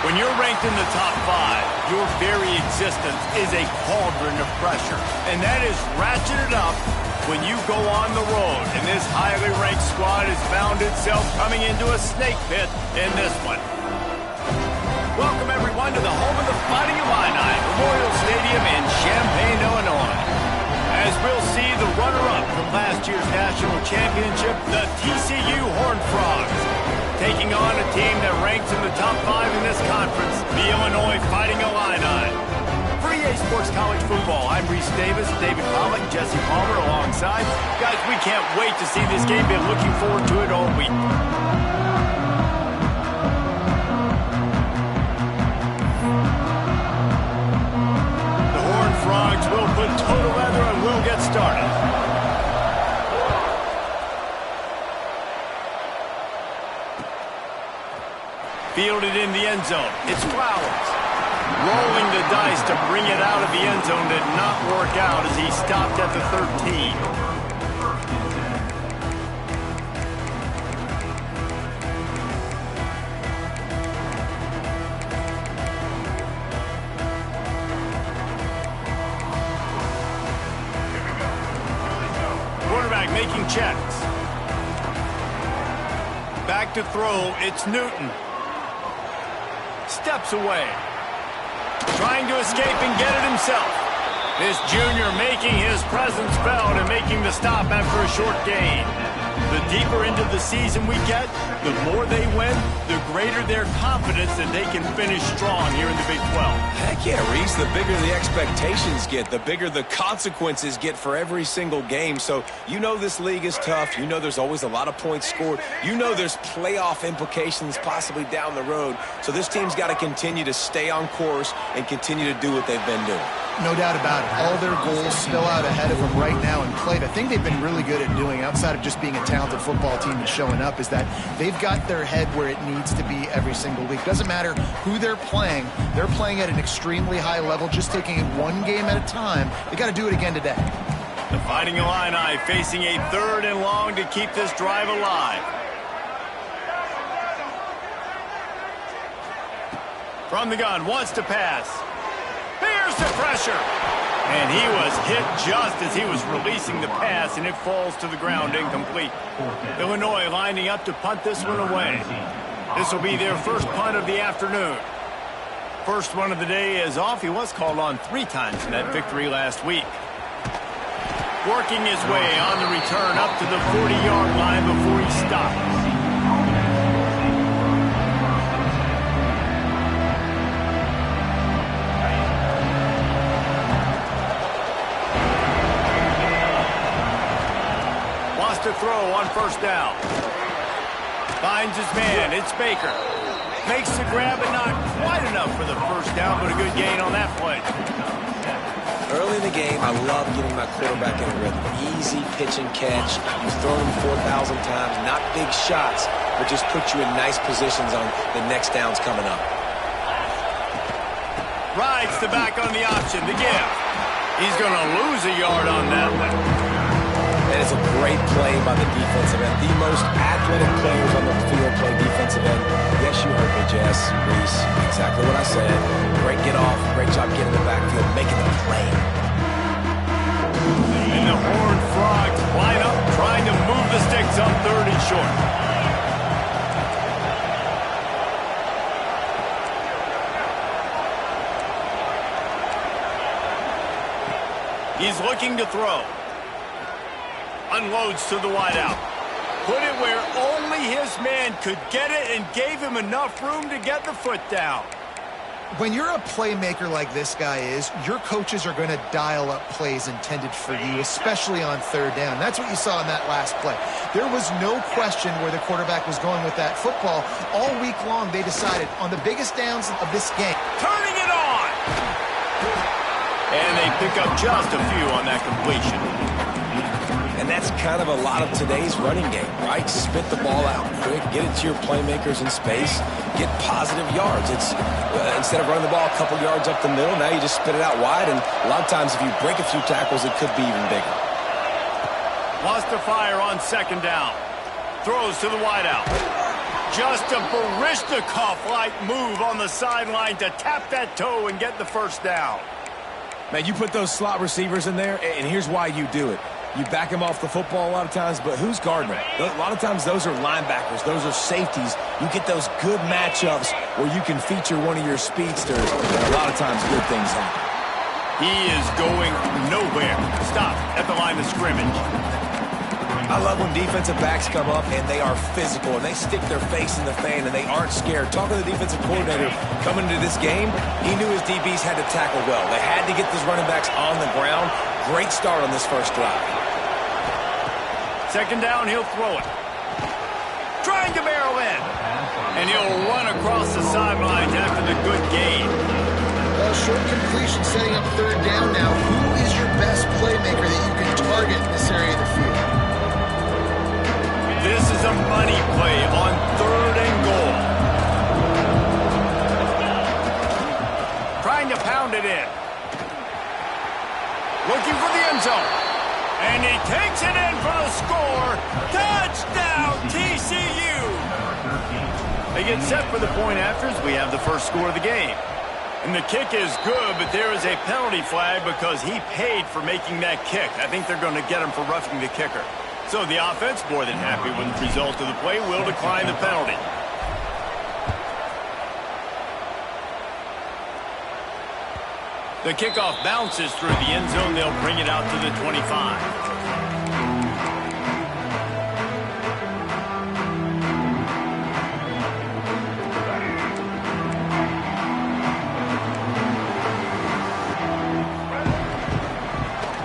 When you're ranked in the top 5, your very existence is a cauldron of pressure. And that is ratcheted up when you go on the road. And this highly ranked squad has found itself coming into a snake pit in this one. Welcome, everyone, to the home of the Fighting Illini, Memorial Stadium in Champaign, Illinois. As we'll see the runner-up from last year's national championship, the TCU Horned Frogs, taking on a team that ranks in the top 5 in this conference, the Illinois Fighting Illini. For EA Sports College Football, I'm Reese Davis, David Pollock, Jesse Palmer alongside. Guys, we can't wait to see this game. Been looking forward to it all week. The Horned Frogs will put total leather and we'll get started. Fielded in the end zone. It's Flowers. Rolling the dice to bring it out of the end zone did not work out as he stopped at the 13. Quarterback making checks. Back to throw. It's Newton. Steps away. Trying to escape and get it himself. This junior making his presence felt and making the stop after a short gain. The deeper into the season we get, the more they win, the greater their confidence that they can finish strong here in the Big 12. Heck yeah, Reese. The bigger the expectations get, the bigger the consequences get for every single game. So you know this league is tough. You know there's always a lot of points scored. You know there's playoff implications possibly down the road. So this team's got to continue to stay on course and continue to do what they've been doing. No doubt about it. All their goals still out ahead of them right now in play. The thing they've been really good at doing, outside of just being a talented football team and showing up, is that they've got their head where it needs to be every single week. Doesn't matter who they're playing at an extremely high level, just taking it one game at a time. They got to do it again today. The Fighting Illini facing a 3rd and long to keep this drive alive. From the gun, wants to pass. Here's the pressure. And he was hit just as he was releasing the pass, and it falls to the ground incomplete. Illinois lining up to punt this one away. This will be their first punt of the afternoon. First one of the day is off. He was called on 3 times in that victory last week. Working his way on the return up to the 40-yard line before he stops. To throw on first down. Finds his man. It's Baker. Makes the grab, but not quite enough for the first down, but a good gain on that play. Early in the game, I love getting my quarterback in a rhythm. Easy pitch and catch. You've thrown him 4,000 times. Not big shots, but just put you in nice positions on the next downs coming up. Rides the back on the option. The give. He's going to lose a yard on that one. And it's a great play by the defensive end. The most athletic players on the field play defensive end. Yes, you heard me, Jess, Reese. Exactly what I said. Great get off. Great job getting the backfield, making the play. And the Horned Frogs line up, trying to move the sticks on 3rd and short. He's looking to throw. Unloads to the wideout. Put it where only his man could get it and gave him enough room to get the foot down. When you're a playmaker like this guy is, your coaches are going to dial up plays intended for you, especially on 3rd down. That's what you saw in that last play. There was no question where the quarterback was going with that football. All week long, they decided on the biggest downs of this game. Turning it on! And they pick up just a few on that completion. And that's kind of a lot of today's running game, right? Spit the ball out quick, get it to your playmakers in space, get positive yards. It's instead of running the ball a couple yards up the middle, now you just spit it out wide, and a lot of times if you break a few tackles, it could be even bigger. Wants to fire on 2nd down. Throws to the wideout. just a Barishnikov-like move on the sideline to tap that toe and get the first down. Man, you put those slot receivers in there, and here's why you do it. You back them off the football a lot of times, but who's guarding them? A lot of times those are linebackers. Those are safeties. You get those good matchups where you can feature one of your speedsters, and a lot of times good things happen. He is going nowhere. Stop at the line of scrimmage. I love when defensive backs come up and they are physical and they stick their face in the fan and they aren't scared. Talking to the defensive coordinator coming into this game, he knew his DBs had to tackle well. They had to get those running backs on the ground. Great start on this first drive. Second down, he'll throw it. Trying to barrel in. And he'll run across the sidelines after the good gain. Well, short completion setting up third down now. Who is your best playmaker that you can target in this area of the field? This is a money play on third and goal. Trying to pound it in. Looking for the end zone. And he takes it in for the score. Touchdown, TCU! They get set for the point afters. We have the first score of the game. And the kick is good, but there is a penalty flag because he paid for making that kick. I think they're going to get him for roughing the kicker. So the offense, more than happy with the result of the play, will decline the penalty. The kickoff bounces through the end zone. They'll bring it out to the 25.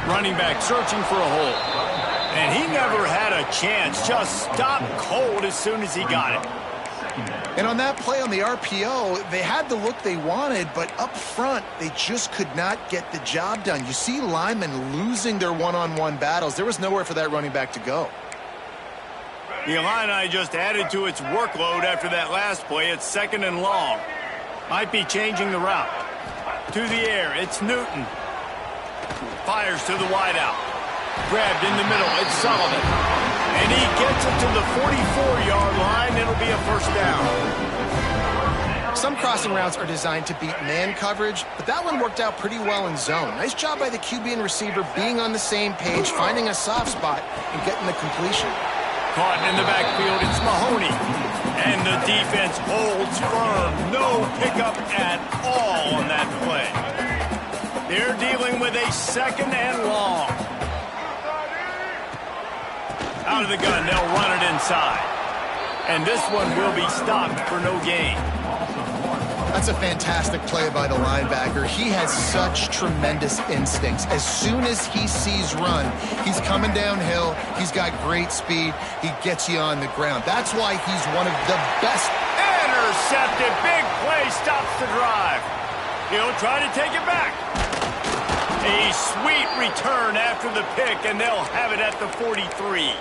Running back searching for a hole. And he never had a chance. Just stopped cold as soon as he got it. And on that play on the RPO, they had the look they wanted, but up front, they just could not get the job done. You see linemen losing their one-on-one battles. There was nowhere for that running back to go. The Illini just added to its workload after that last play. It's second and long. Might be changing the route. To the air, it's Newton. Fires to the wideout. Grabbed in the middle, it's Sullivan. And he gets it to the 44-yard line. It'll be a first down. Some crossing routes are designed to beat man coverage, but that one worked out pretty well in zone. Nice job by the QB and receiver being on the same page, finding a soft spot, and getting the completion. Caught in the backfield, it's Mahoney. And the defense holds firm. No pickup at all on that play. They're dealing with a second and long. Out of the gun, they'll run it inside. And this one will be stopped for no gain. That's a fantastic play by the linebacker. He has such tremendous instincts. As soon as he sees run, he's coming downhill. He's got great speed. He gets you on the ground. That's why he's one of the best. Intercepted. Big play stops the drive. He'll try to take it back. A sweet return after the pick, and they'll have it at the 43.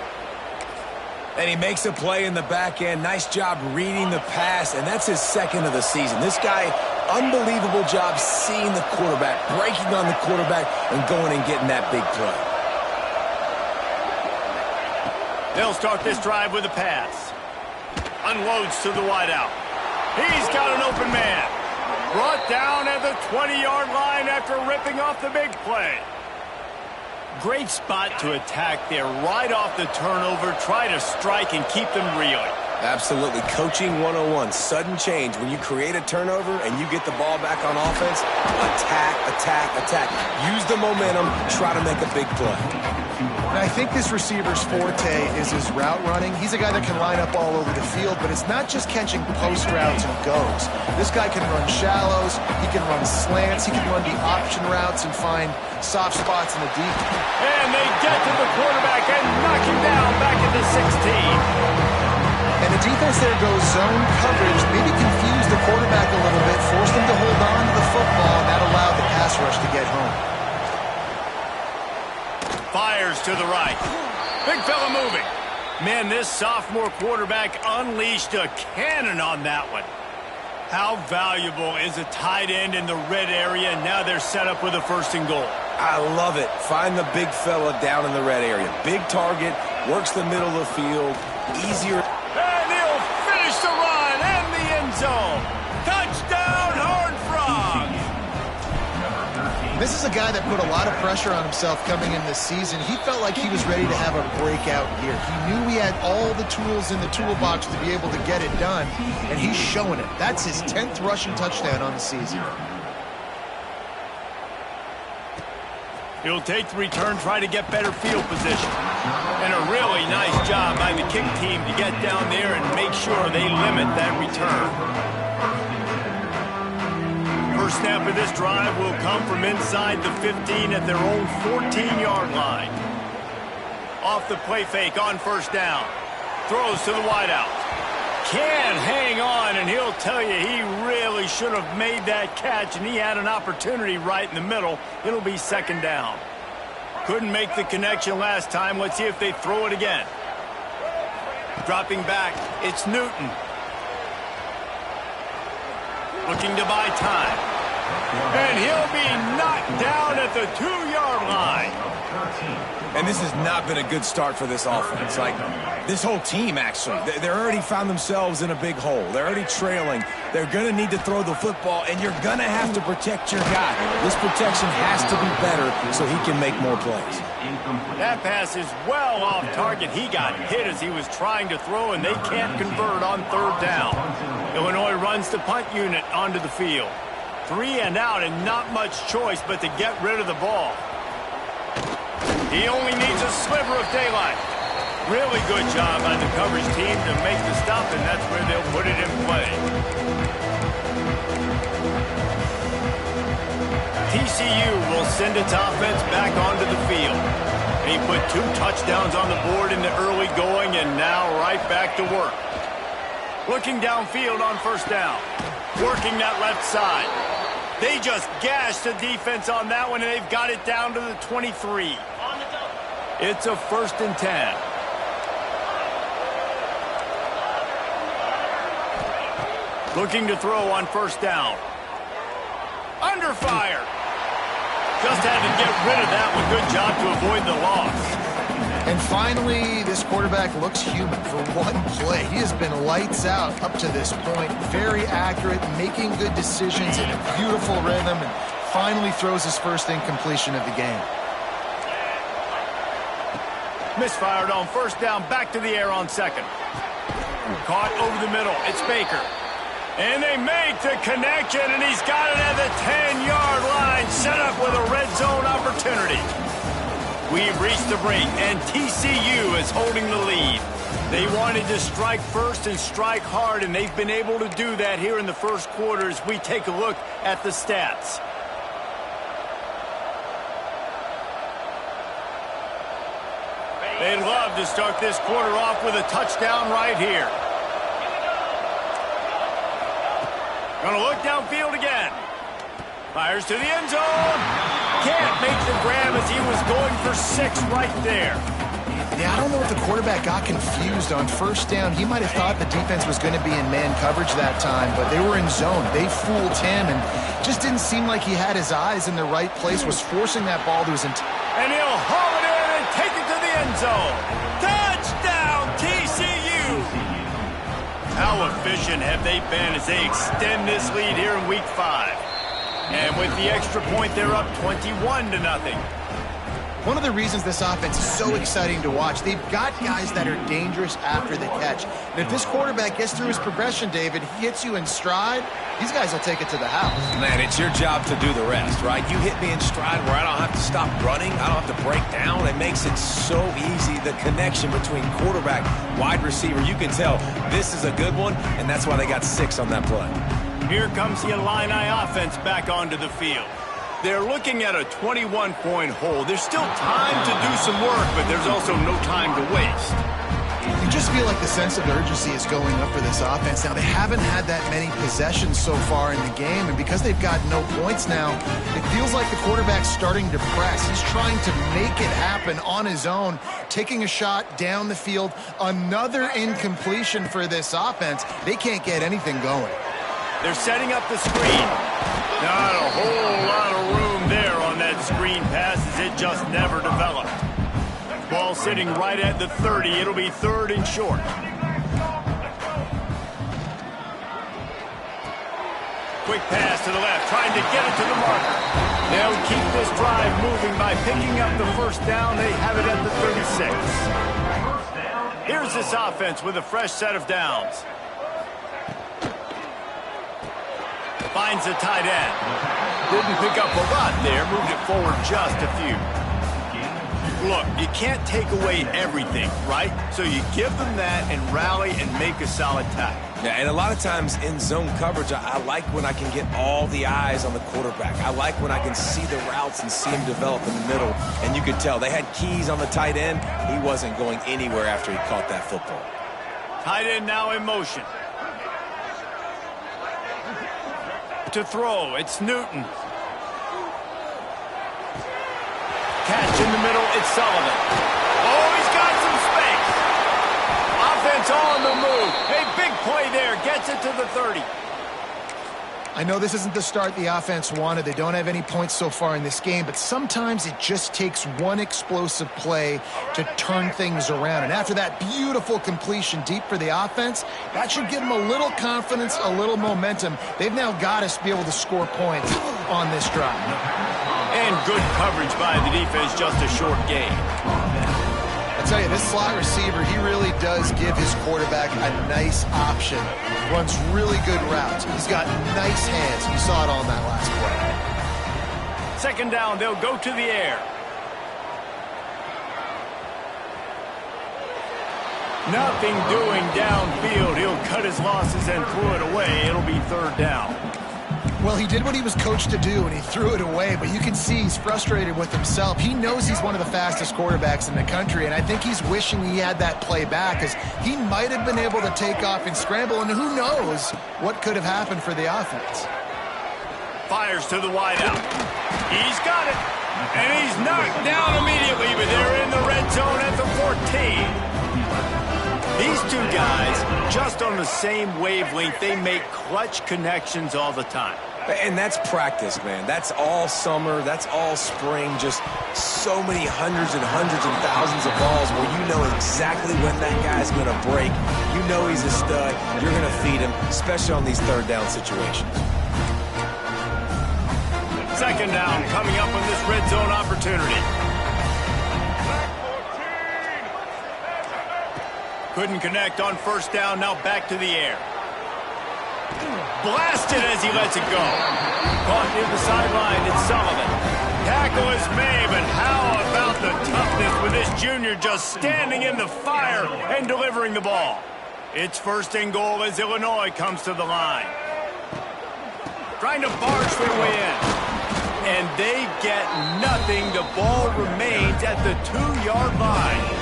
And he makes a play in the back end. Nice job reading the pass, and that's his second of the season. This guy, unbelievable job seeing the quarterback, breaking on the quarterback, and going and getting that big play. They'll start this drive with a pass. Unloads to the wideout. He's got an open man. Brought down at the 20-yard line after ripping off the big play. Great spot to attack there. Right off the turnover, try to strike and keep them reeling. Absolutely. Coaching 101. Sudden change. When you create a turnover and you get the ball back on offense, attack, attack, attack. Use the momentum. Try to make a big play. And I think this receiver's forte is his route running. He's a guy that can line up all over the field, but it's not just catching post routes and goes. This guy can run shallows, he can run slants, he can run the option routes and find soft spots in the deep. And they get to the quarterback and knock him down back at the 16. And the defense there goes zone coverage, maybe confuse the quarterback a little bit, force them to hold on to the football, and that allowed the pass rush to get home. Fires to the right. Big fella moving. Man, this sophomore quarterback unleashed a cannon on that one. How valuable is a tight end in the red area? Now they're set up with a first and goal. I love it. Find the big fella down in the red area. Big target, works the middle of the field, easier. And he'll finish the run This is a guy that put a lot of pressure on himself coming in this season. He felt like he was ready to have a breakout year. He knew he had all the tools in the toolbox to be able to get it done, and he's showing it. That's his 10th rushing touchdown on the season. He'll take the return, try to get better field position. And a really nice job by the kick team to get down there and make sure they limit that return. First snap of this drive will come from inside the 15 at their own 14-yard line. Off the play fake on first down. Throws to the wideout. Can't hang on, and he'll tell you he really should have made that catch, and he had an opportunity right in the middle. It'll be second down. Couldn't make the connection last time. Let's see if they throw it again. Dropping back, it's Newton. Looking to buy time. And he'll be knocked down at the 2-yard line. And this has not been a good start for this offense. Like, this whole team, actually. They're already found themselves in a big hole. They're already trailing. They're going to need to throw the football, and you're going to have to protect your guy. This protection has to be better so he can make more plays. That pass is well off target. He got hit as he was trying to throw, and they can't convert on third down. Illinois runs the punt unit onto the field. 3 and out, and not much choice but to get rid of the ball. He only needs a sliver of daylight. Really good job by the coverage team to make the stop, and that's where they'll put it in play. TCU will send its offense back onto the field. He put 2 touchdowns on the board in the early going, and now right back to work. Looking downfield on first down. Working that left side. They just gashed the defense on that one, and they've got it down to the 23. It's a 1st and 10. Looking to throw on first down. Under fire. Just had to get rid of that one. Good job to avoid the loss. And finally, this quarterback looks human for one play. He has been lights out up to this point. Very accurate, making good decisions in a beautiful rhythm, and finally throws his first incompletion of the game. Misfired on first down, back to the air on second. Caught over the middle. It's Baker. And they make the connection, and he's got it at the 10-yard line, set up with a red zone opportunity. We've reached the break, and TCU is holding the lead. They wanted to strike first and strike hard, and they've been able to do that here in the first quarter as we take a look at the stats. They'd love to start this quarter off with a touchdown right here. Gonna look downfield again. Fires to the end zone. Can't make the grab as he was going for 6 right there. Yeah, I don't know if the quarterback got confused on first down. He might have thought the defense was going to be in man coverage that time, but they were in zone. They fooled him, and just didn't seem like he had his eyes in the right place, was forcing that ball to his intent. And he'll haul it in and take it to the end zone. Touchdown, TCU! How efficient have they been as they extend this lead here in Week 5? And with the extra point, they're up 21-0. One of the reasons this offense is so exciting to watch, they've got guys that are dangerous after the catch. And if this quarterback gets through his progression, David, he hits you in stride, these guys will take it to the house. Man, it's your job to do the rest, right? You hit me in stride where I don't have to stop running. I don't have to break down. It makes it so easy, the connection between quarterback, wide receiver. You can tell this is a good one, and that's why they got 6 on that play. Here comes the Illini offense back onto the field. They're looking at a 21-point hole. There's still time to do some work, but there's also no time to waste. You just feel like the sense of urgency is going up for this offense. Now, they haven't had that many possessions so far in the game, and because they've got no points now, it feels like the quarterback's starting to press. He's trying to make it happen on his own, taking a shot down the field. Another incompletion for this offense. They can't get anything going. They're setting up the screen. Not a whole lot of room there on that screen pass as it just never developed. Ball sitting right at the 30. It'll be 3rd and short. quick pass to the left, trying to get it to the marker. They'll keep this drive moving by picking up the first down. They have it at the 36. Here's this offense with a fresh set of downs. Finds the tight end. Didn't pick up a lot there. Moved it forward just a few. Look, you can't take away everything, right? So you give them that and rally and make a solid tackle. Yeah, and a lot of times in zone coverage, I like when I can get all the eyes on the quarterback. I like when I can see the routes and see him develop in the middle. And you could tell they had keys on the tight end. He wasn't going anywhere after he caught that football. Tight end now in motion. To throw, it's Newton. Catch in the middle, it's Sullivan. Oh, he's got some space. Offense on the move. A big play there, gets it to the 30. I know this isn't the start the offense wanted. They don't have any points so far in this game, but sometimes it just takes one explosive play to turn things around. And after that beautiful completion deep for the offense, that should give them a little confidence, a little momentum. They've now got to be able to score points on this drive. And good coverage by the defense, just a short gain. I tell you, this slot receiver, he really does give his quarterback a nice option. Runs really good routes. He's got nice hands. You saw it on that last play. Second down, they'll go to the air. Nothing doing downfield. He'll cut his losses and throw it away. It'll be third down. Well, he did what he was coached to do, and he threw it away, but you can see he's frustrated with himself. He knows he's one of the fastest quarterbacks in the country, and I think he's wishing he had that play back, because he might have been able to take off and scramble, and who knows what could have happened for the offense. Fires to the wideout. He's got it, and he's knocked down immediately, but they're in the red zone at the 14. These two guys, just on the same wavelength, they make clutch connections all the time. And that's practice, man. That's all summer. That's all spring. Just so many hundreds and thousands of balls where you know exactly when that guy's going to break. You know he's a stud. You're going to feed him, especially on these third down situations. Second down coming up on this red zone opportunity. Couldn't connect on first down. Now back to the air. Blasted as he lets it go. Caught near the sideline, it's Sullivan. Tackle is made, but how about the toughness with this junior just standing in the fire and delivering the ball? It's first and goal as Illinois comes to the line. Trying to barge their way in. And they get nothing. The ball remains at the 2-yard line.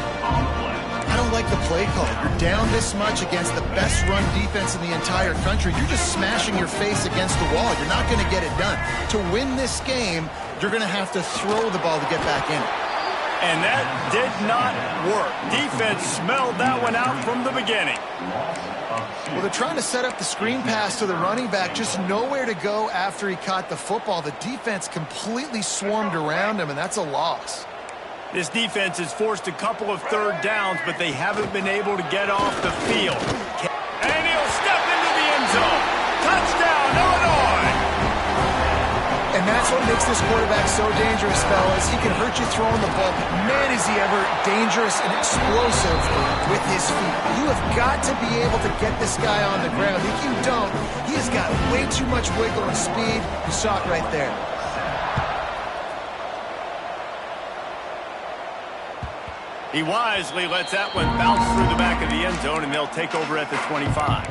I don't like the play call. You're down this much against the best run defense in the entire country. You're just smashing your face against the wall. You're not going to get it done. To win this game, you're going to have to throw the ball to get back in it. And that did not work. Defense smelled that one out from the beginning. Well, they're trying to set up the screen pass to the running back, just nowhere to go after he caught the football. The defense completely swarmed around him, and that's a loss. This defense has forced a couple of third downs, but they haven't been able to get off the field. And he'll step into the end zone. Touchdown, Illinois! And that's what makes this quarterback so dangerous, fellas. He can hurt you throwing the ball, but man, is he ever dangerous and explosive with his feet. You have got to be able to get this guy on the ground. If you don't, he has got way too much wiggle and speed. You saw it right there. He wisely lets that one bounce through the back of the end zone, and they'll take over at the 25.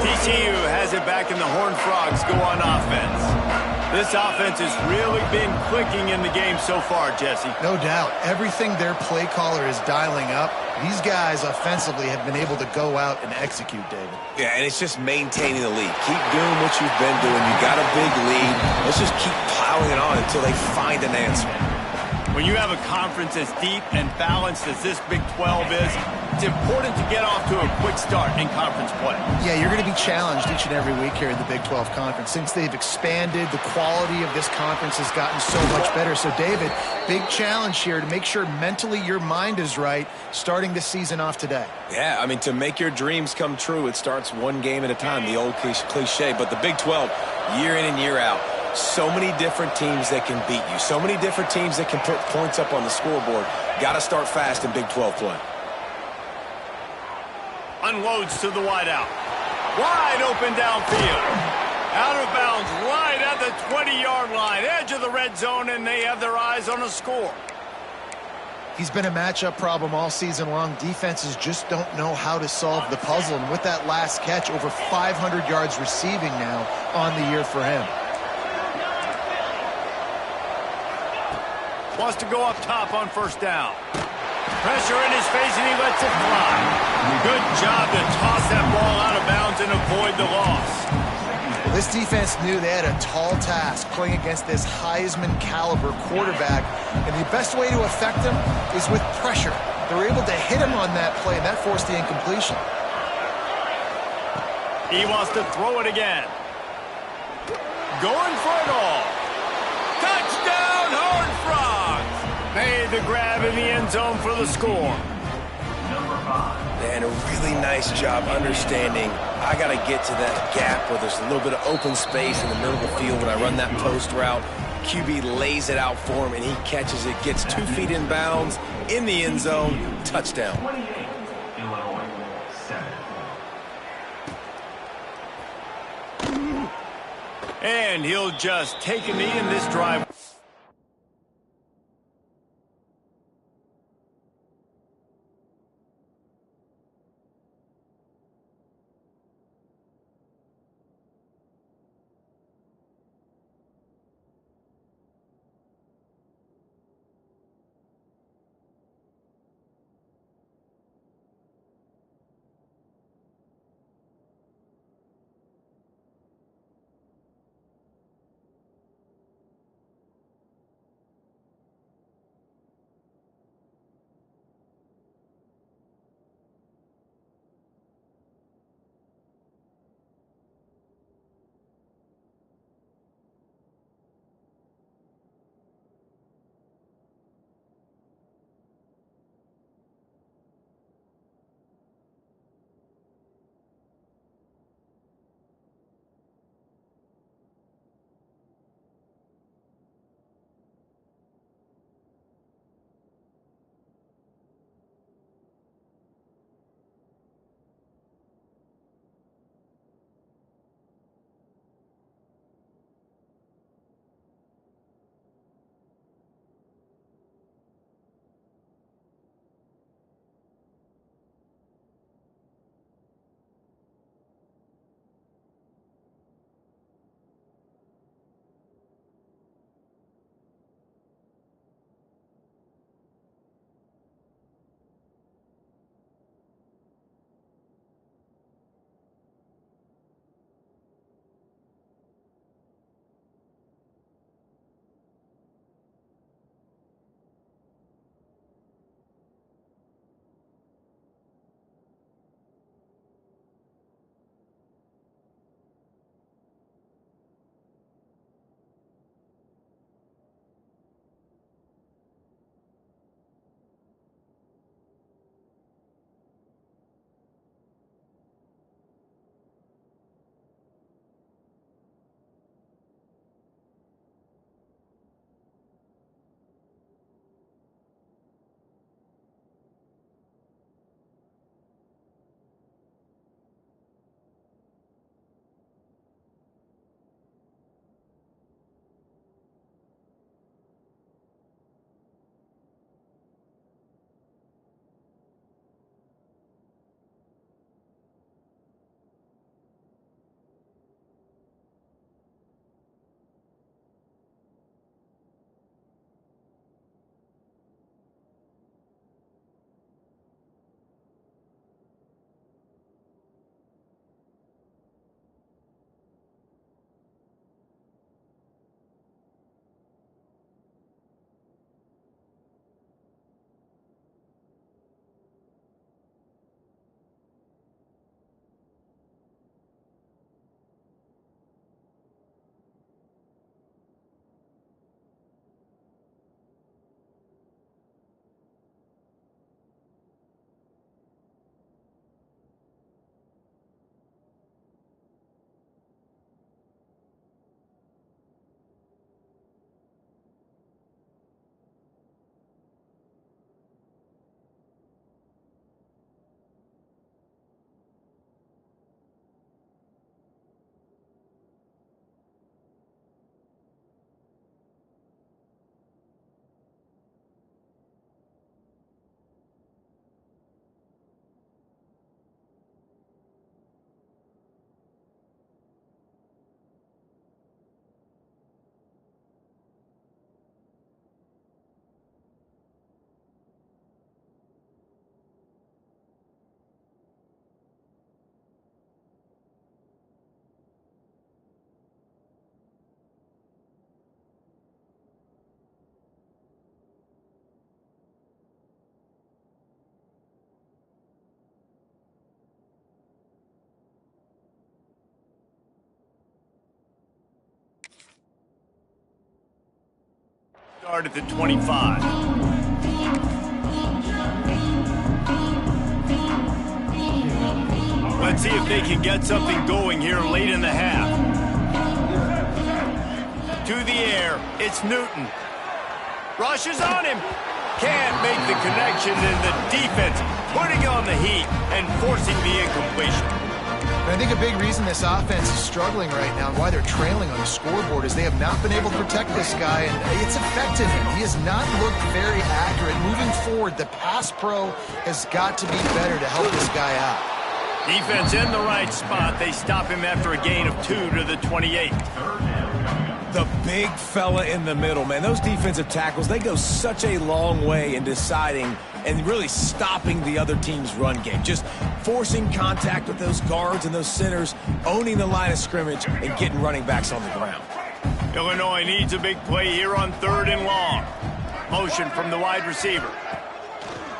TCU has it back, and the Horned Frogs go on offense. This offense has really been clicking in the game so far, Jesse. No doubt. Everything their play caller is dialing up, these guys offensively have been able to go out and execute, David. Yeah, and it's just maintaining the lead. Keep doing what you've been doing. You got a big lead. Let's just keep piling it on until they find an answer. When you have a conference as deep and balanced as this Big 12 is, It's important to get off to a quick start in conference play. Yeah, you're going to be challenged each and every week here in the Big 12 Conference. Since they've expanded, the quality of this conference has gotten so much better. So, David, big challenge here to make sure mentally your mind is right starting this season off today. Yeah, I mean, to make your dreams come true, it starts one game at a time, the old cliche. But the Big 12, year in and year out, so many different teams that can beat you, so many different teams that can put points up on the scoreboard. Got to start fast in Big 12 play. Unloads to the wideout. Wide open downfield. Out of bounds right at the 20-yard line. Edge of the red zone, and they have their eyes on a score. He's been a matchup problem all season long. Defenses just don't know how to solve the puzzle. And with that last catch, over 500 yards receiving now on the year for him. Wants to go up top on first down. Pressure in his face, and he lets it fly. Good job to toss that ball out of bounds and avoid the loss. Well, this defense knew they had a tall task playing against this Heisman caliber quarterback, and the best way to affect him is with pressure. They were able to hit him on that play, and that forced the incompletion. He wants to throw it again. Going for it all. Touchdown, Horned Frogs! Made the grab in the end zone for the score. And a really nice job understanding I got to get to that gap where there's a little bit of open space in the middle of the field when I run that post route. QB lays it out for him, and he catches it, gets 2 feet in bounds, in the end zone, touchdown. And he'll just take a knee in this drive. Start at the 25. Let's see if they can get something going here late in the half. To the air, it's Newton. Rushes on him. Can't make the connection, and the defense putting on the heat and forcing the incompletion. And I think a big reason this offense is struggling right now and why they're trailing on the scoreboard is they have not been able to protect this guy, and it's affected him. He has not looked very accurate. Moving forward, the pass pro has got to be better to help this guy out. Defense in the right spot. They stop him after a gain of 2 to the 28. The big fella in the middle, man. Those defensive tackles, they go such a long way in deciding and really stopping the other team's run game. Just forcing contact with those guards and those centers, owning the line of scrimmage, and getting running backs on the ground. Illinois needs a big play here on 3rd and long. Motion from the wide receiver.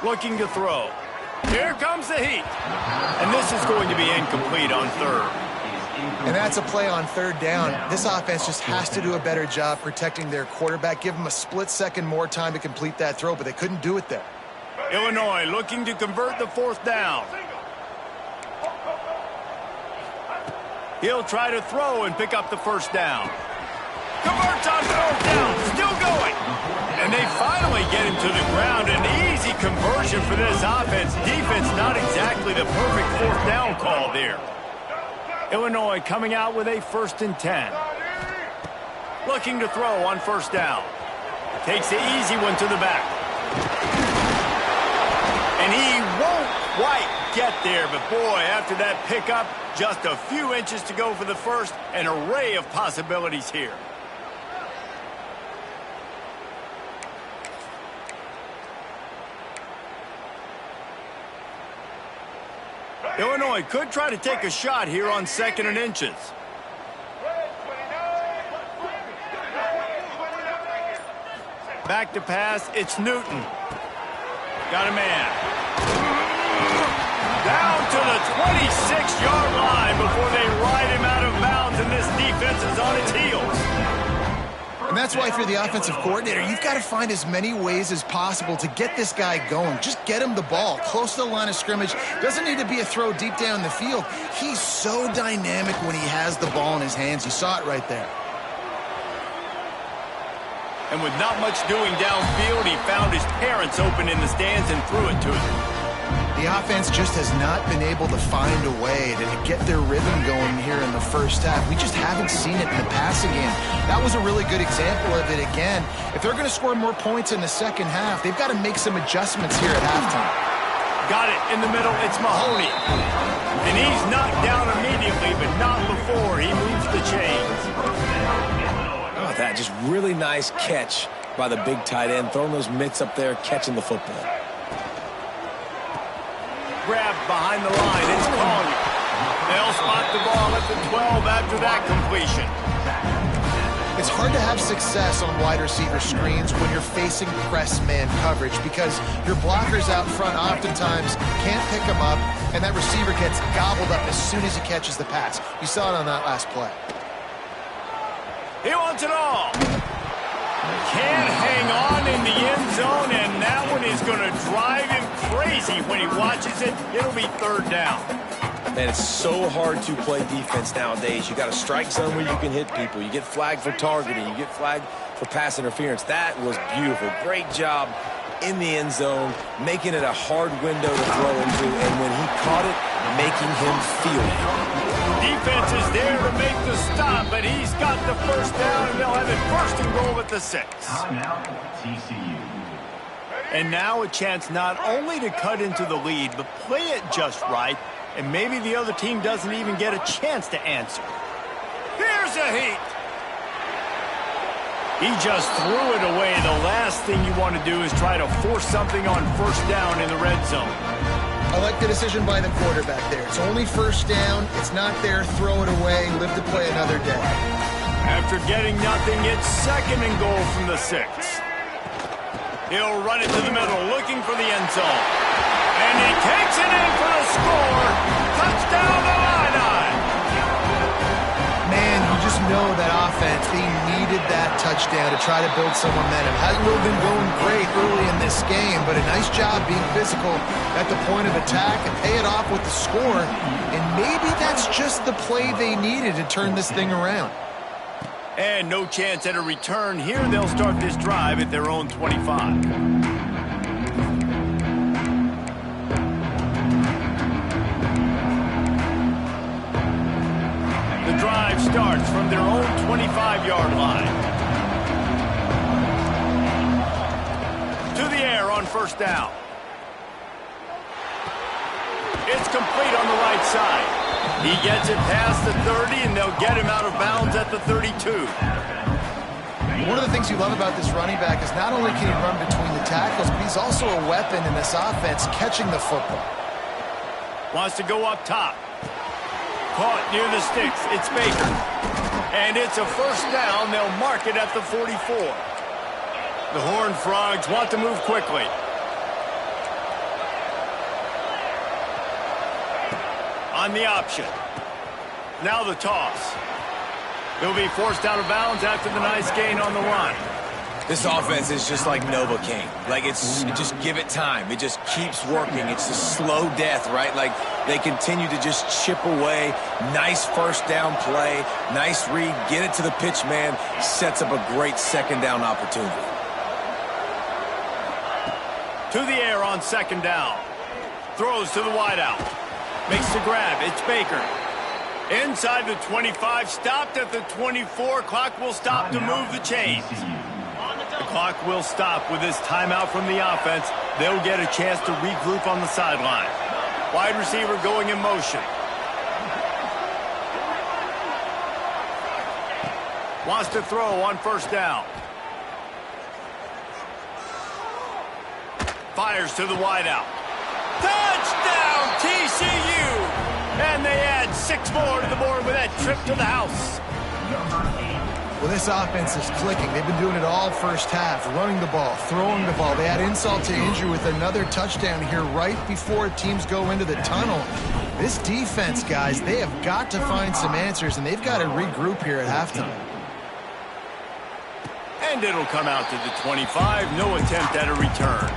Looking to throw. Here comes the heat. And this is going to be incomplete on 3rd. And that's a play on 3rd down. This offense just has to do a better job protecting their quarterback. Give him a split second more time to complete that throw, but they couldn't do it there. Illinois looking to convert the 4th down. He'll try to throw and pick up the 1st down. Converts on 4th down, still going. And they finally get him to the ground. An easy conversion for this offense. Defense not exactly the perfect 4th down call there. Illinois coming out with a 1st and 10. Looking to throw on 1st down. Takes the easy one to the back. And he won't quite get there, but boy, after that pickup, just a few inches to go for the 1st. An array of possibilities here. Illinois could try to take a shot here on 2nd and inches. Back to pass, it's Newton. Got a man. Down to the 26-yard line before they ride him out of bounds, and this defense is on its heels. And that's why if you're the offensive coordinator, you've got to find as many ways as possible to get this guy going. Just get him the ball close to the line of scrimmage. Doesn't need to be a throw deep down the field. He's so dynamic when he has the ball in his hands. You saw it right there. And with not much doing downfield, he found his parents open in the stands and threw it to them. The offense just has not been able to find a way to get their rhythm going here in the 1st half. We just haven't seen it in the passing game. That was a really good example of it again. If they're going to score more points in the 2nd half, they've got to make some adjustments here at halftime. Got it in the middle. It's Mahoney. And he's knocked down immediately, but not before he moves the chains. Oh, that just really nice catch by the big tight end, throwing those mitts up there, catching the football. Grabbed behind the line. It's Collier. They'll spot the ball at the 12 after that completion. It's hard to have success on wide receiver screens when you're facing press man coverage because your blockers out front oftentimes can't pick them up, and that receiver gets gobbled up as soon as he catches the pass. You saw it on that last play. He wants it all. Can't hang on in the end zone, and that one is going to drive him crazy when he watches it. It'll be 3rd down. Man, it's so hard to play defense nowadays. You got a strike zone where you can hit people. You get flagged for targeting. You get flagged for pass interference. That was beautiful. Great job in the end zone, making it a hard window to throw into, and when he caught it, making him feel it. Defense is there to make the stop, but he's got the 1st down, and they'll have it 1st and goal at the 6. And now a chance not only to cut into the lead, but play it just right, and maybe the other team doesn't even get a chance to answer. Here's a heat. He just threw it away. The last thing you want to do is try to force something on 1st down in the red zone. I like the decision by the quarterback there. It's only 1st down. It's not there. Throw it away. Live to play another day. After getting nothing, it's 2nd and goal from the 6. He'll run it to the middle, looking for the end zone. And he takes it in for the score. Touchdown, Illini. Man, you just just know that offense, they needed that touchdown to try to build some momentum. Hasn't really been going great early in this game, but a nice job being physical at the point of attack and pay it off with the score. And maybe that's just the play they needed to turn this thing around. And no chance at a return here. They'll start this drive at their own 25. Drive starts from their own 25-yard line. To the air on first down. It's complete on the right side. He gets it past the 30, and they'll get him out of bounds at the 32. One of the things you love about this running back is not only can he run between the tackles, but he's also a weapon in this offense catching the football. Wants to go up top. Caught near the sticks. It's Baker. And it's a first down. They'll mark it at the 44. The Horned Frogs want to move quickly. On the option. Now the toss. They'll be forced out of bounds after the nice gain on the run. This offense is just like Novocaine. Like, just give it time. It just keeps working. It's a slow death, right? Like, they continue to just chip away. Nice first down play. Nice read. Get it to the pitch man. Sets up a great second down opportunity. To the air on second down. Throws to the wideout. Makes the grab. It's Baker. Inside the 25. Stopped at the 24. Clock will stop to move the chains. The clock will stop with this timeout from the offense. They'll get a chance to regroup on the sideline. Wide receiver going in motion. Wants to throw on first down. Fires to the wideout. Touchdown, TCU! And they add 6 more to the board with that trip to the house. Well, this offense is clicking. They've been doing it all first half, running the ball, throwing the ball. They add insult to injury with another touchdown here right before teams go into the tunnel. This defense, guys, they have got to find some answers, and they've got to regroup here at halftime. And it'll come out to the 25. No attempt at a return.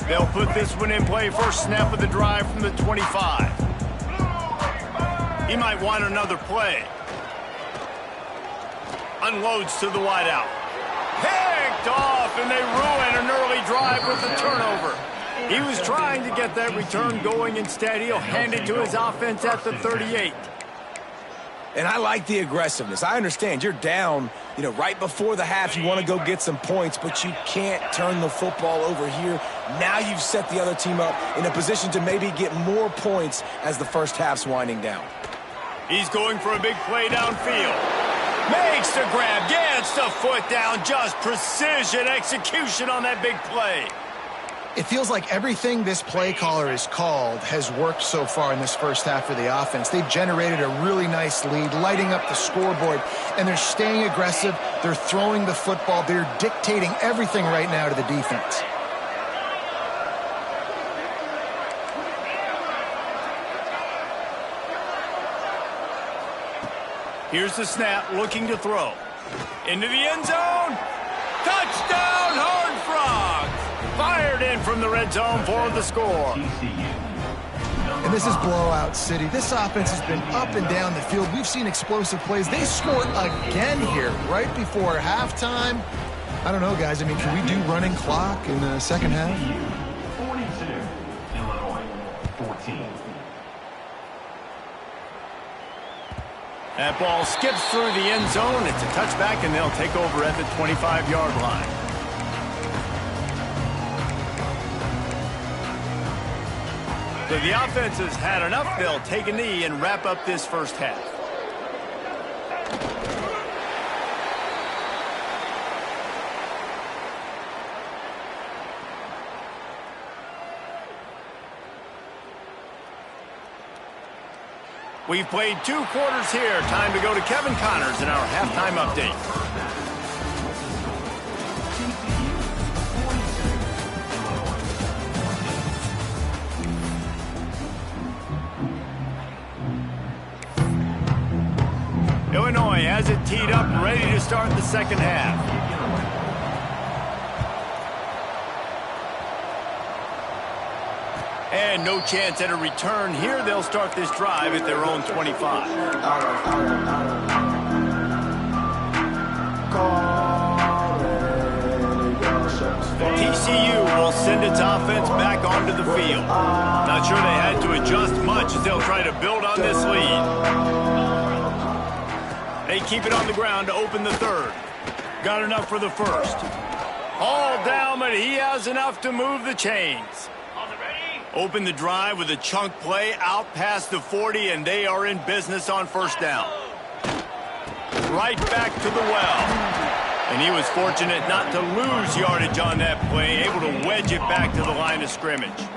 They'll put this one in play. First snap of the drive from the 25. He might want another play. Unloads to the wideout. Picked off, and they ruin an early drive with the turnover. He was trying to get that return going. Instead, he'll hand it to his offense at the 38. And I like the aggressiveness. I understand you're down, right before the half. You want to go get some points, but you can't turn the football over here. Now you've set the other team up in a position to maybe get more points as the first half's winding down. He's going for a big play downfield. Makes the grab, gets the foot down. Just precision execution on that big play. It feels like everything this play caller has called has worked so far in this first half of the offense. They've generated a really nice lead, lighting up the scoreboard, and they're staying aggressive. They're throwing the football. They're dictating everything right now to the defense. Here's the snap, looking to throw. Into the end zone. Touchdown, Horned Frogs! Fired in from the red zone for the score. And this is blowout city. This offense has been up and down the field. We've seen explosive plays. They scored again here right before halftime. I don't know, guys. I mean, can we do running clock in the second half? 42, Illinois, 14. That ball skips through the end zone. It's a touchback, and they'll take over at the 25-yard line. So the offense has had enough. They'll take a knee and wrap up this first half. We've played 2 quarters here. Time to go to Kevin Connors in our halftime update. Illinois has it teed up, ready to start the second half. And no chance at a return here. They'll start this drive at their own 25. TCU will send its offense back onto the field. Not sure they had to adjust much as they'll try to build on this lead. They keep it on the ground to open the third. Got enough for the first. All down, but he has enough to move the chains. Open the drive with a chunk play out past the 40, and they are in business on first down. Right back to the well. And he was fortunate not to lose yardage on that play, able to wedge it back to the line of scrimmage.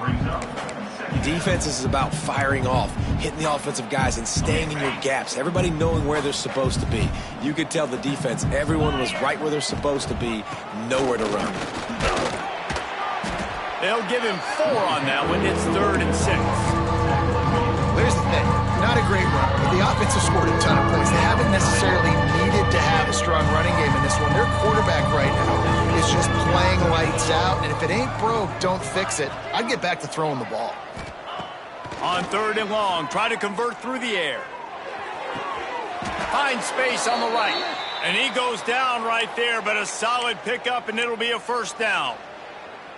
Defense is about firing off, hitting the offensive guys, and staying in your gaps. Everybody knowing where they're supposed to be. You could tell the defense, everyone was right where they're supposed to be, nowhere to run. They'll give him 4 on that one. It's 3rd and 6. Here's the thing. Not a great run, but the offense has scored a ton of points. They haven't necessarily needed to have a strong running game in this one. Their quarterback right now is just playing lights out, and if it ain't broke, don't fix it. I'd get back to throwing the ball. On 3rd and long, try to convert through the air. Finds space on the right. And he goes down right there, but a solid pickup, and it'll be a first down.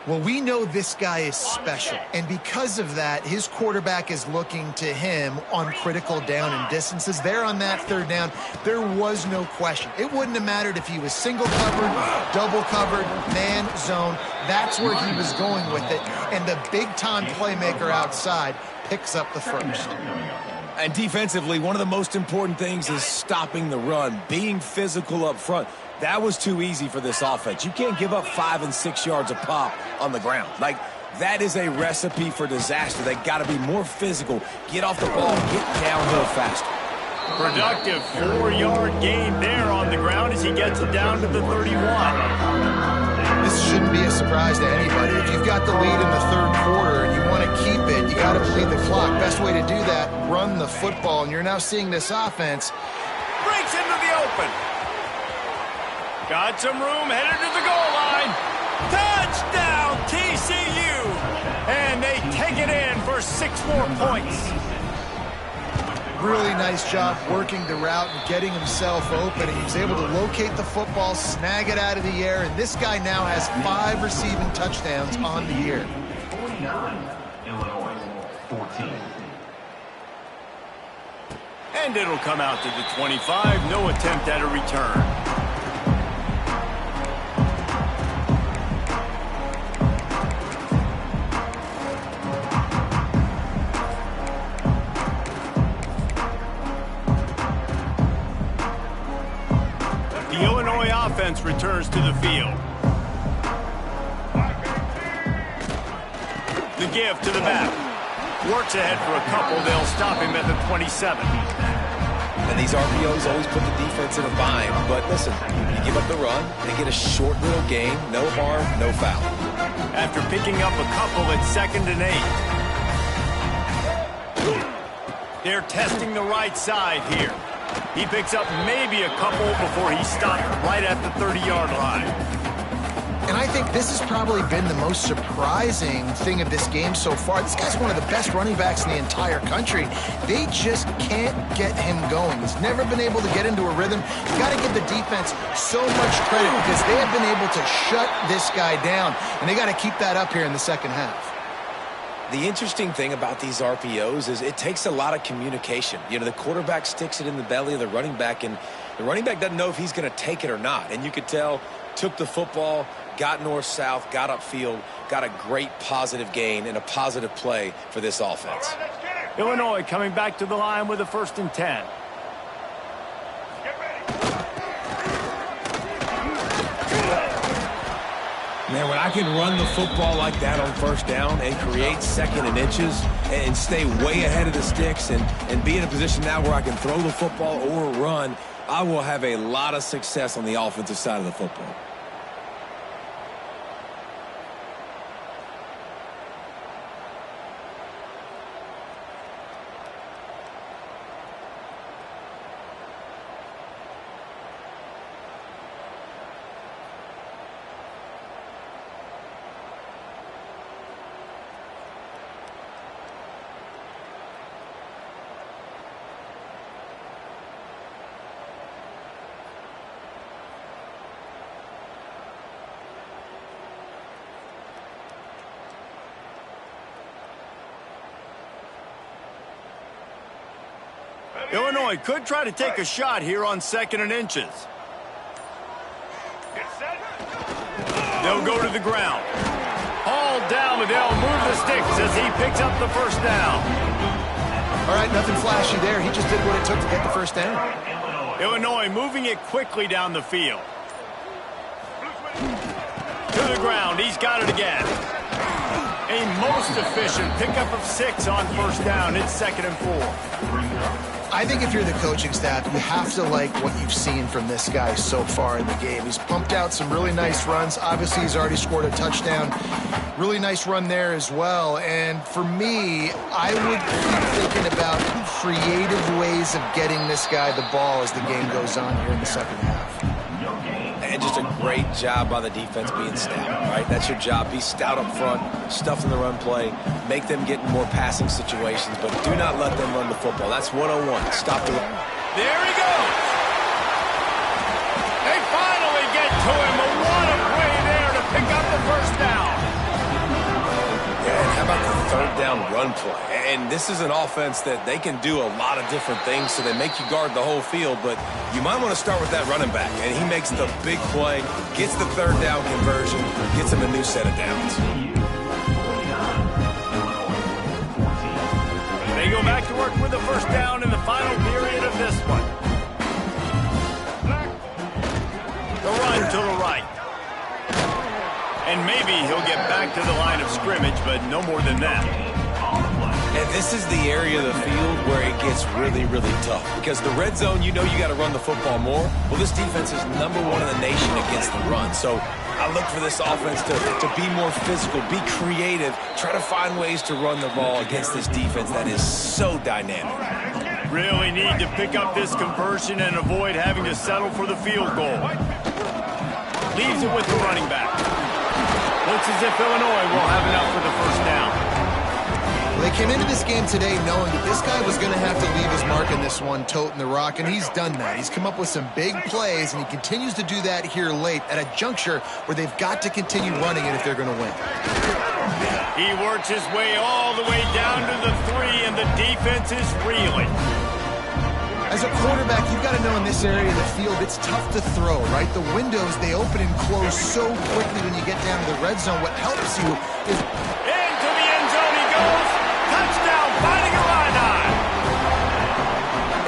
Well, we know this guy is special, and because of that, his quarterback is looking to him on critical down and distances. There on that 3rd down, there was no question. It wouldn't have mattered if he was single covered, double covered, man, zone. That's where he was going with it, and the big-time playmaker outside picks up the first. And defensively, one of the most important things is stopping the run, being physical up front. That was too easy for this offense. You can't give up 5 and 6 yards a pop on the ground. Like, that is a recipe for disaster. They got to be more physical, get off the ball, get downhill faster. Productive 4-yard gain there on the ground as he gets it down to the 31. This shouldn't be a surprise to anybody. If you've got the lead in the 3rd quarter and you want to keep it, you got to bleed the clock. Best way to do that, run the football. And you're now seeing this offense Breaks into the open. Got some room, headed to the goal line. Touchdown, TCU! And they take it in for 6 more points. really nice job working the route and getting himself open. And he was able to locate the football, snag it out of the air, and this guy now has 5 receiving touchdowns on the year. 49, Illinois, 14. And it'll come out to the 25. No attempt at a return. The Illinois offense returns to the field. The give to the back. Works ahead for a couple. They'll stop him at the 27. And these RPOs always put the defense in a bind. But listen, you give up the run, they get a short little gain, no harm, no foul. After picking up a couple at 2nd and 8. They're testing the right side here. He picks up maybe a couple before he stopped right at the 30-yard line. And I think this has probably been the most surprising thing of this game so far. This guy's one of the best running backs in the entire country. They just can't get him going. He's never been able to get into a rhythm. You got to give the defense so much credit because they have been able to shut this guy down, and they got to keep that up here in the second half. The interesting thing about these RPOs is it takes a lot of communication. You know, the quarterback sticks it in the belly of the running back, and the running back doesn't know if he's going to take it or not. And you could tell, took the football, got north-south, got upfield, got a great positive gain and a positive play for this offense. Illinois coming back to the line with a 1st and 10. Man, when I can run the football like that on 1st down and create 2nd and inches and stay way ahead of the sticks and be in a position now where I can throw the football or run, I will have a lot of success on the offensive side of the football. Illinois could try to take a shot here on 2nd and inches. They'll go to the ground. Hauled down, but they'll move the sticks as he picks up the first down. All right, nothing flashy there. He just did what it took to get the first down. Illinois moving it quickly down the field. To the ground. He's got it again. A most efficient pickup of 6 on first down. It's 2nd and 4. I think if you're the coaching staff, you have to like what you've seen from this guy so far in the game. He's pumped out some really nice runs. Obviously, he's already scored a touchdown. Really nice run there as well. And for me, I would keep thinking about creative ways of getting this guy the ball as the game goes on here in the second half. And just a great job by the defense being stout, right? That's your job. Be stout up front, stuff in the run play, make them get in more passing situations, but do not let them run the football. That's 101. Stop the run. There he goes. They finally get to him, but what a play there to pick up the first down. Yeah, and how about the third down run play? And this is an offense that they can do a lot of different things, so they make you guard the whole field, but you might want to start with that running back. And he makes the big play, gets the third down conversion, gets him a new set of downs. They go back to work with the first down in the final period of this one. The run to the right. And maybe he'll get back to the line of scrimmage, but no more than that. And this is the area of the field where it gets really, really tough. Because the red zone, you know you got to run the football more. Well, this defense is #1 in the nation against the run. So I look for this offense to be more physical, be creative, try to find ways to run the ball against this defense that is so dynamic. Really need to pick up this conversion and avoid having to settle for the field goal. Leaves it with the running back. Looks as if Illinois will have enough for the first down. They came into this game today knowing that this guy was going to have to leave his mark in this one, toting the rock, and he's done that. He's come up with some big plays, and he continues to do that here late at a juncture where they've got to continue running it if they're going to win. He works his way all the way down to the 3, and the defense is reeling. As a quarterback, you've got to know in this area of the field, it's tough to throw, right? The windows, they open and close so quickly when you get down to the red zone. What helps you is... Into the end zone he goes. Touchdown, fighting a Illini.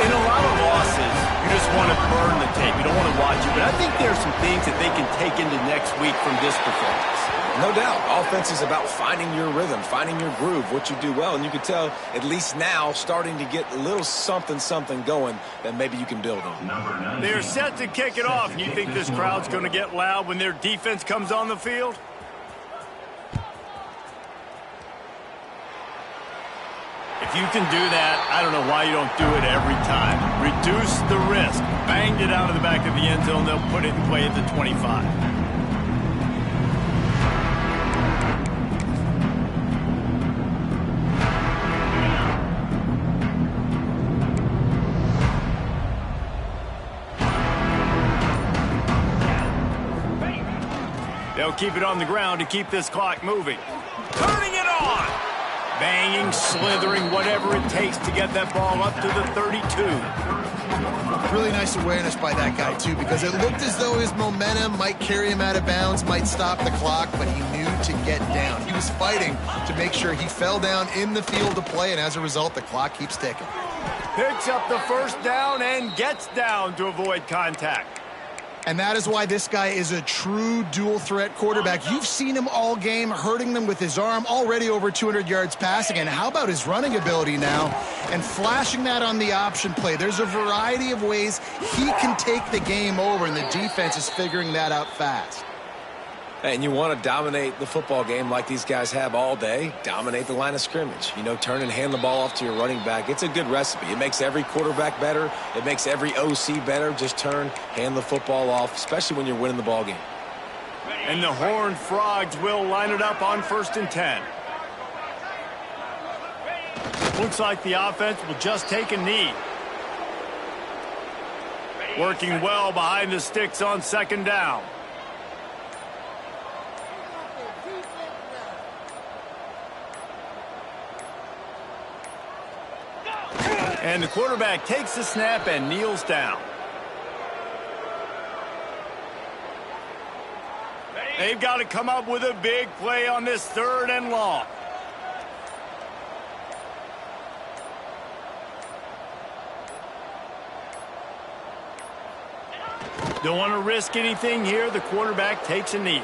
In a lot of losses, you just want to burn the tape. You don't want to watch it. But I think there are some things that they can take into next week from this performance. No doubt. Offense is about finding your rhythm, finding your groove, what you do well. And you can tell, at least now, starting to get a little something going that maybe you can build on. They're set to kick it off. And you think this crowd's going to get loud when their defense comes on the field? If you can do that, I don't know why you don't do it every time. Reduce the risk. Banged it out of the back of the end zone. They'll put it in play at the 25. They'll keep it on the ground to keep this clock moving. Turning it on! Banging, slithering, whatever it takes to get that ball up to the 32. Really nice awareness by that guy, too, because it looked as though his momentum might carry him out of bounds, might stop the clock, but he knew to get down. He was fighting to make sure he fell down in the field to play, and as a result, the clock keeps ticking. Picks up the first down and gets down to avoid contact. And that is why this guy is a true dual-threat quarterback. You've seen him all game, hurting them with his arm, already over 200 yards passing. And how about his running ability now? And flashing that on the option play. There's a variety of ways he can take the game over, and the defense is figuring that out fast. And you want to dominate the football game like these guys have all day, dominate the line of scrimmage. You know, turn and hand the ball off to your running back. It's a good recipe. It makes every quarterback better. It makes every OC better. Just turn, hand the football off, especially when you're winning the ball game. And the Horned Frogs will line it up on 1st and 10. Looks like the offense will just take a knee. Working well behind the sticks on 2nd down. And the quarterback takes the snap and kneels down. They've got to come up with a big play on this 3rd and long. Don't want to risk anything here. The quarterback takes a knee.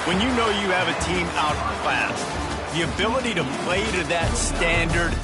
When you know you have a team outclassed, the ability to play to that standard